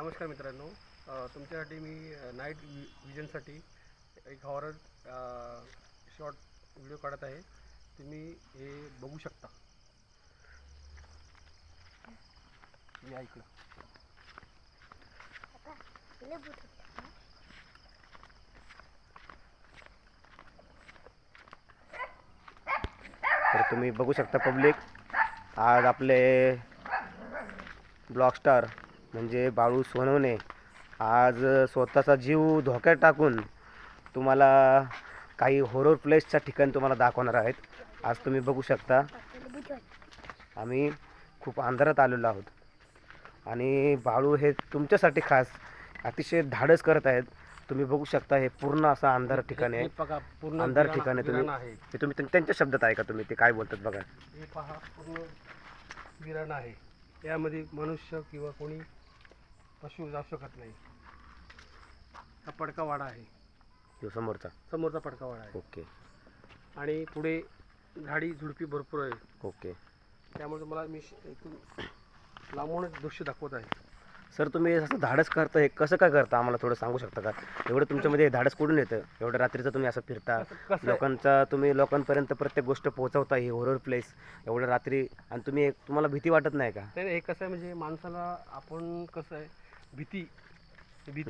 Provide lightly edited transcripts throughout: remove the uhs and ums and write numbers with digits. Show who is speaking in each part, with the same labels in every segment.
Speaker 1: नमस्कार मित्रांनो, तुमच्यासाठी मी नाईट विजनसाठी एक हॉरर शॉर्ट व्हिडिओ काढत आहे. तुम्ही हे बघू शकता. या इकडं.
Speaker 2: तर तुम्ही बघू शकता पब्लिक, आज आपले ब्लॉकस्टार म्हणजे बाळू सोनवणे आज स्वतःचा जीव धोक्यात टाकून तुम्हाला काही हॉरर प्लेसच्या ठिकाणी तुम्हाला दाखवणार आहेत. आज तुम्ही बघू शकता आम्ही खूप अंधारात आलेलो आहोत आणि बाळू हे तुमच्यासाठी खास अतिशय धाडस करत आहेत. तुम्ही बघू शकता हे पूर्ण असं अंधार ठिकाण आहे.
Speaker 1: बघा, पूर्ण
Speaker 2: अंधार ठिकाणी तुम्ही
Speaker 1: आहे.
Speaker 2: हे तुम्ही त्यांच्या शब्दात ऐका, तुम्ही ते काय बोलतात बघा.
Speaker 1: हे पहा, पूर्ण विरान आहे. यामध्ये मनुष्य किंवा कोणी पशु जाऊ शकत नाही. हा पडका वाडा आहे.
Speaker 2: जो
Speaker 1: समोरचा पडका वाडा आहे.
Speaker 2: ओके
Speaker 1: आणि पुढे झाडी झुडपी भरपूर आहे.
Speaker 2: ओके
Speaker 1: त्यामुळे तुम्हाला मी इथून लांबूनच दृश्य दाखवत आहे.
Speaker 2: सर, तुम्ही असं धाडस करता, हे कसं काय करता आम्हाला थोडं सांगू शकता का? एवढं तुमच्यामध्ये धाडस कुठून येतं? एवढं रात्रीचं तुम्ही असं फिरता,
Speaker 1: कसं आहे?
Speaker 2: लोकांचा तुम्ही लोकांपर्यंत प्रत्येक गोष्ट पोहोचवता, ही हॉरर प्लेस एवढं रात्री, आणि तुम्हाला भीती वाटत नाही का?
Speaker 1: हे कसं आहे, म्हणजे माणसाला आपण कसं आहे, भीती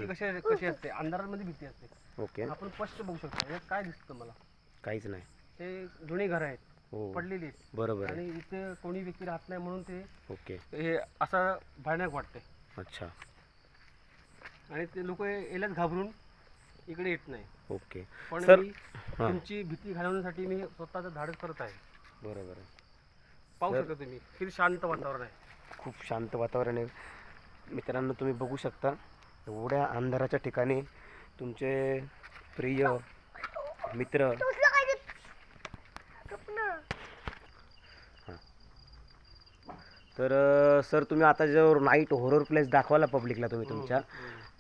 Speaker 1: कशी असते, अंधारामध्ये भीती असते.
Speaker 2: ओके,
Speaker 1: आपण स्पष्ट बघू शकतो. हे काय दिसतं मला?
Speaker 2: काहीच नाही.
Speaker 1: ते जुनी घरं आहेत,
Speaker 2: हो,
Speaker 1: पडलेली आहेत.
Speaker 2: बरोबर
Speaker 1: आणि
Speaker 2: आहे.
Speaker 1: इथे कोणी व्यक्ती राहत नाही म्हणून ते
Speaker 2: ओके,
Speaker 1: हे असं भयानक वाटते.
Speaker 2: अच्छा,
Speaker 1: आणि ते लोक यायलाच घाबरून इकडे येत नाही.
Speaker 2: ओके
Speaker 1: पण
Speaker 2: सर,
Speaker 1: मी तुमची भीती घालवण्यासाठी मी स्वतःचं धाडस करत आहे.
Speaker 2: बरोबर आहे.
Speaker 1: पाहू
Speaker 2: सर,
Speaker 1: शकता तुम्ही, किती शांत वातावरण आहे.
Speaker 2: खूप शांत वातावरण आहे मित्रांनो. तुम्ही बघू शकता एवढ्या अंधाराच्या ठिकाणी तुमचे प्रिय मित्र, तर सर तुम्ही आता जो नाईट हॉरर प्लेस दाखवायला पब्लिकला तुम्ही तुमच्या,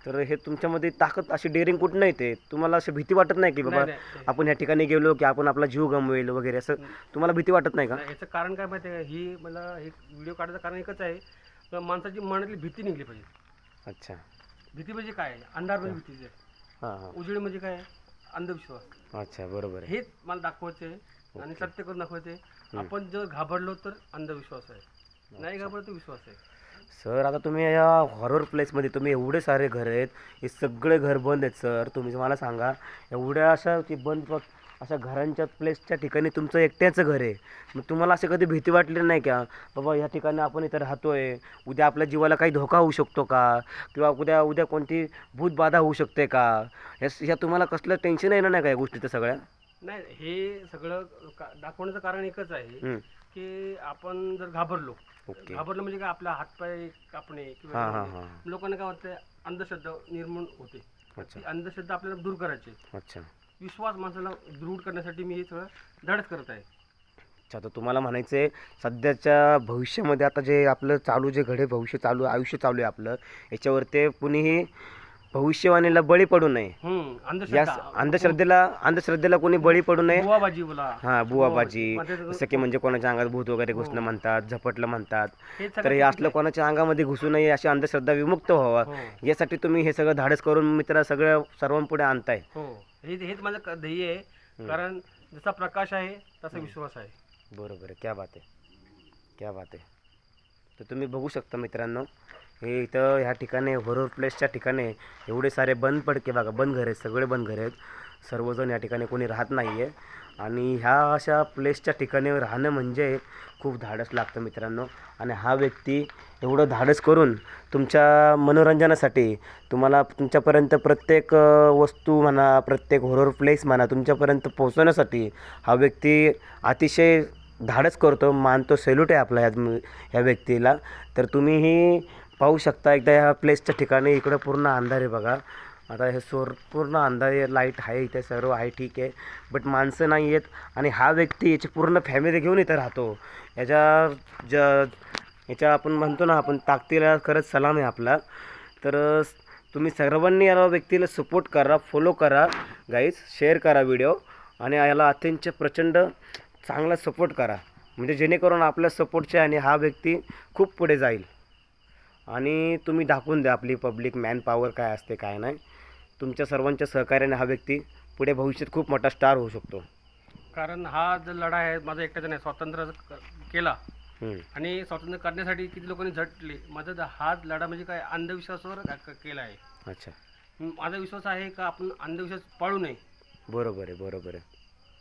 Speaker 2: तर हे तुमच्यामध्ये ताकद अशी डेअरिंग कुठं नाही? ते तुम्हाला अशी भीती वाटत नाही की बाबा आपण ह्या ठिकाणी गेलो की आपण आपला जीव गमवेल वगैरे, असं तुम्हाला भीती वाटत नाही का?
Speaker 1: याचं कारण काय माहिती आहे? ही मला एक व्हिडिओ काढायचं कारण एकच आहे, तर माणसाची मनातली भीती निघली पाहिजे.
Speaker 2: अच्छा,
Speaker 1: भीती म्हणजे काय? अंधार म्हणजे भीतीचे,
Speaker 2: हां हां,
Speaker 1: उजेड म्हणजे काय? अंधविश्वास.
Speaker 2: अच्छा, बरोबर आहे.
Speaker 1: हेच मला दाखवायचे आणि सत्य करून दाखवायचे. आपण जर घाबरलो तर अंधविश्वास आहे, नाही घाबरलो तर विश्वास आहे.
Speaker 2: सर, आता तुम्ही या हॉरर प्लेसमध्ये तुम्ही एवढे सारे घर आहेत, हे सगळे घर बंद आहेत. सर तुम्ही मला सांगा, एवढ्या अशा की बंद अशा घरांच्या प्लेसच्या ठिकाणी तुमचं एकट्याचं घर आहे, मग तुम्हाला असं कधी भीती वाटली नाही का बाबा ह्या ठिकाणी आपण इथं राहतोय, उद्या आपल्या जीवाला काही धोका होऊ शकतो का, किंवा उद्या कोणती भूतबाधा होऊ शकते का? ह्या तुम्हाला कसलं टेन्शन येणार नाही का या गोष्टीचं सगळ्या?
Speaker 1: नाही, हे सगळं दाखवण्याचं कारण एकच आहे की आपण जर घाबरलो म्हणजे काय, आपला हातपाय कापणे किंवा लोकांना काय वाटतं, अंधश्रद्धा निर्माण होते. ती अंधश्रद्धा आपल्याला दूर करायची.
Speaker 2: अच्छा,
Speaker 1: विश्वास माणसाला दृढ करण्यासाठी मी हे सगळं धडच करत आहे.
Speaker 2: अच्छा, तर तुम्हाला म्हणायचं आहे सध्याच्या भविष्यामध्ये आता जे आपलं चालू जे घडे भविष्य चालू आयुष्य चालू आहे आपलं, याच्यावर ते कुणीही भविष्यवाणीला बळी पडू नये. या अंधश्रद्धेला कोणी बळी पडू नये.
Speaker 1: बुवाबाजी बोला,
Speaker 2: हां, बुवाबाजी, जसं की म्हणजे कोणाच्या अंगात भूत वगैरे घुसणं म्हणतात, झपटलं म्हणतात, तर हे असलं कोणाच्या अंगामध्ये घुसू नये, अशी अंधश्रद्धा विमुक्त व्हावा, यासाठी तुम्ही हे सगळं धाडस करून मित्र सर्वांपुढे आणताय.
Speaker 1: हो, हेच माझं ध्येय आहे. कारण जसा प्रकाश आहे तसा विश्वास आहे.
Speaker 2: बरोबर आहे. क्या बात आहे, क्या बात आहे. तर तुम्ही बघू शकता मित्रांनो, हे इथं ह्या ठिकाणी हॉरर प्लेसच्या ठिकाणी एवढे सारे बंद पडके बघा, बंद घर आहेत, सगळे बंद घर आहेत, सर्वजण या ठिकाणी कोणी राहत नाही आहे. आणि ह्या अशा प्लेसच्या ठिकाणी राहणं म्हणजे खूप धाडस लागतं मित्रांनो. आणि हा व्यक्ती एवढं धाडस करून तुमच्या मनोरंजनासाठी तुम्हाला तुमच्यापर्यंत प्रत्येक वस्तू म्हणा, प्रत्येक हॉरर प्लेस म्हणा, तुमच्यापर्यंत पोहोचवण्यासाठी हा व्यक्ती अतिशय धाडस करतो, मानतो, सॅल्यूट आहे आपला ह्या व्यक्तीला. तर तुम्हीही पाहू शकता एकदा ह्या प्लेसच्या ठिकाणी. इकडं पूर्ण अंधार आहे बघा, आता हे पूर्ण अंधार आहे, लाईट आहे इथे, सर्व आहे, ठीक आहे, बट माणसं नाही आहेत. आणि हा व्यक्ती याची पूर्ण फॅमिली घेऊन इथं राहतो. याच्या आपण म्हणतो ना, आपण ताकदीला खरंच सलाम आहे आपला. तर तुम्ही सर्वांनी या व्यक्तीला सपोर्ट करा, फॉलो करा गाईज, शेअर करा व्हिडिओ, आणि याला अत्यंत प्रचंड चांगला सपोर्ट करा, म्हणजे जेणेकरून आपल्या सपोर्टचे आणि हा व्यक्ती खूप पुढे जाईल. आणि तुम्ही दाखवून द्या आपली पब्लिक मॅन पॉवर काय असते काय नाही. तुमच्या सर्वांच्या सहकार्याने हा व्यक्ती पुढे भविष्यात खूप मोठा स्टार होऊ शकतो.
Speaker 1: कारण हा जो लढा आहे माझा एकट्याचा नाही, स्वातंत्र्य केला आणि स्वातंत्र्य करण्यासाठी किती लोकांनी झटले. माझा हाच लढा म्हणजे काय अंधविश्वासावर केला आहे.
Speaker 2: अच्छा,
Speaker 1: माझा विश्वास आहे का आपण अंधविश्वास पाळू नये.
Speaker 2: बरोबर आहे, बरोबर आहे.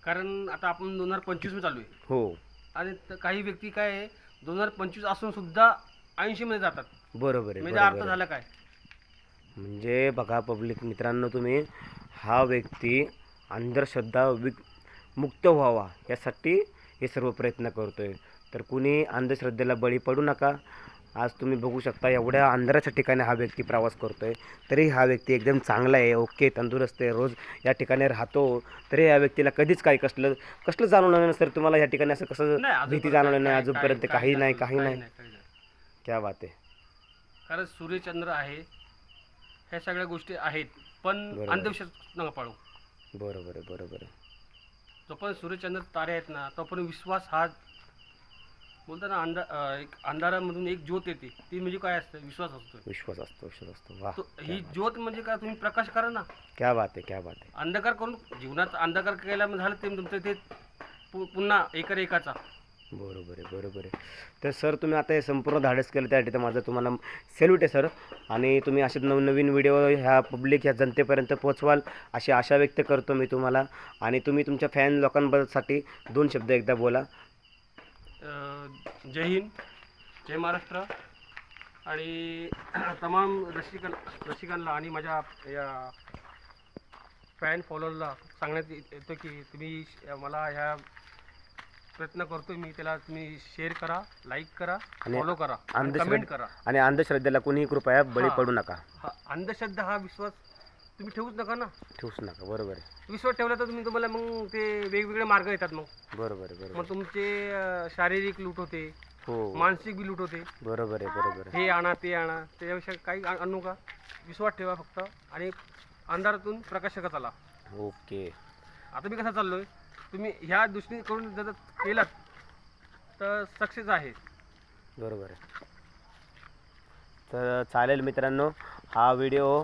Speaker 1: कारण आता आपण 2025 मध्ये चालू आहे.
Speaker 2: हो,
Speaker 1: आणि काही व्यक्ती काय आहे 2025 असून सुद्धा 80 मध्ये जातात.
Speaker 2: बरोबर आहे,
Speaker 1: म्हणजे अर्थ
Speaker 2: बरोबर आहे.
Speaker 1: झाला काय?
Speaker 2: म्हणजे बघा पब्लिक मित्रांनो, तुम्ही हा व्यक्ती अंधश्रद्धा मुक्त व्हावा यासाठी हे सर्व प्रयत्न करतोय. तर कुणी अंधश्रद्धेला बळी पडू नका. आज तुम्ही बघू शकता एवढ्या अंधाराच्या ठिकाणी हा व्यक्ती प्रवास करतोय, तरी हा व्यक्ती एकदम चांगला आहे, ओके, तंदुरुस्त आहे, रोज या ठिकाणी राहतो. तरी या व्यक्तीला कधीच काही कसलं जाणवलं नाही. सर तुम्हाला या ठिकाणी असं कसं
Speaker 1: नाही, अजून
Speaker 2: भीती जाणवली नाही?
Speaker 1: काय-
Speaker 2: अजूनपर्यंत
Speaker 1: काय-
Speaker 2: काही नाही,
Speaker 1: काय-
Speaker 2: काही नाही.
Speaker 1: काही नाही.
Speaker 2: क्या बात आहे.
Speaker 1: कारण सूर्यचंद्र आहे, ह्या सगळ्या गोष्टी आहेत, पण
Speaker 2: बरोबर.
Speaker 1: अंधविश्वास नका पाळू.
Speaker 2: बरोबर आहे, बरोबर आहे.
Speaker 1: जोपर्यंत सूर्यचंद्र तारे आहेत ना, तोपर्यंत विश्वास हा बोलता ना, एक अंधारामधून एक ज्योत येते, ती म्हणजे काय असतं? विश्वास असतो.
Speaker 2: विश्वास असतो, विश्वास असतो. वाह,
Speaker 1: तो ही ज्योत म्हणजे काय, तुम्ही प्रकाश करा ना.
Speaker 2: क्या बात आहे, क्या बात आहे.
Speaker 1: अंधकार करून जीवनात अंधकार केला झालं ते तुमचं ते पुन्हा एकाचा.
Speaker 2: बरोबर आहे, बरोबर आहे. तर सर तुम्ही आता हे संपूर्ण धाडस केलं त्यासाठी तर माझं तुम्हाला सॅल्यूट आहे सर. आणि तुम्ही असे नवनवीन व्हिडिओ ह्या पब्लिक ह्या जनतेपर्यंत पोचवाल अशी आशा व्यक्त करतो मी तुम्हाला. आणि तुम्ही तुमच्या फॅन लोकांसाठी 2 शब्द एकदा बोला.
Speaker 1: जय हिंद, जय महाराष्ट्र. आणि तमाम रसिकांना आणि माझ्या या फॅन फॉलोअरला सांगण्यात येतं की तुम्ही मला ह्या प्रयत्न करतोय मी, त्याला तुम्ही शेअर करा, लाईक करा, फॉलो करा, कमेंट करा.
Speaker 2: आणि अंधश्रद्धेला कोणीही कृपया बळी पडू नका.
Speaker 1: अंधश्रद्धा हा विश्वास तुम्ही ठेवूच नका ना.
Speaker 2: ठेवूच नका, बरोबर आहे.
Speaker 1: विश्वास ठेवला तर तुम्हाला मग ते वेगवेगळे मार्ग येतात. मग
Speaker 2: बरोबर आहे, बरोबर.
Speaker 1: मग तुमचे शारीरिक लूट होते,
Speaker 2: हो,
Speaker 1: मानसिक बी लूट होते.
Speaker 2: बरोबर आहे, बरोबर आहे.
Speaker 1: हे आणा ते आणा, त्याच्यापेक्षा काही आणू का. विश्वास ठेवा फक्त आणि अंधारातून प्रकाशकात आला.
Speaker 2: ओके.
Speaker 1: आता मी कसा चाललोय, तुम्ही ह्या दृष्टीने करून जर केलात तर सक्सेस आहे.
Speaker 2: बरोबर आहे. तर चालेल मित्रांनो, हा व्हिडिओ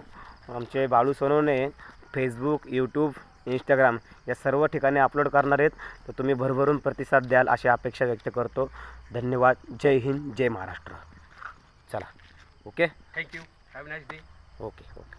Speaker 2: आमचे Balu Sonawane Facebook, YouTube, Instagram या सर्व ठिकाणी अपलोड करणार आहेत. तर तुम्ही भरभरून प्रतिसाद द्याल अशी अपेक्षा व्यक्त करतो. धन्यवाद. जय हिंद, जय महाराष्ट्र. चला, okay.
Speaker 1: Thank you. Have a nice day.
Speaker 2: Okay, okay.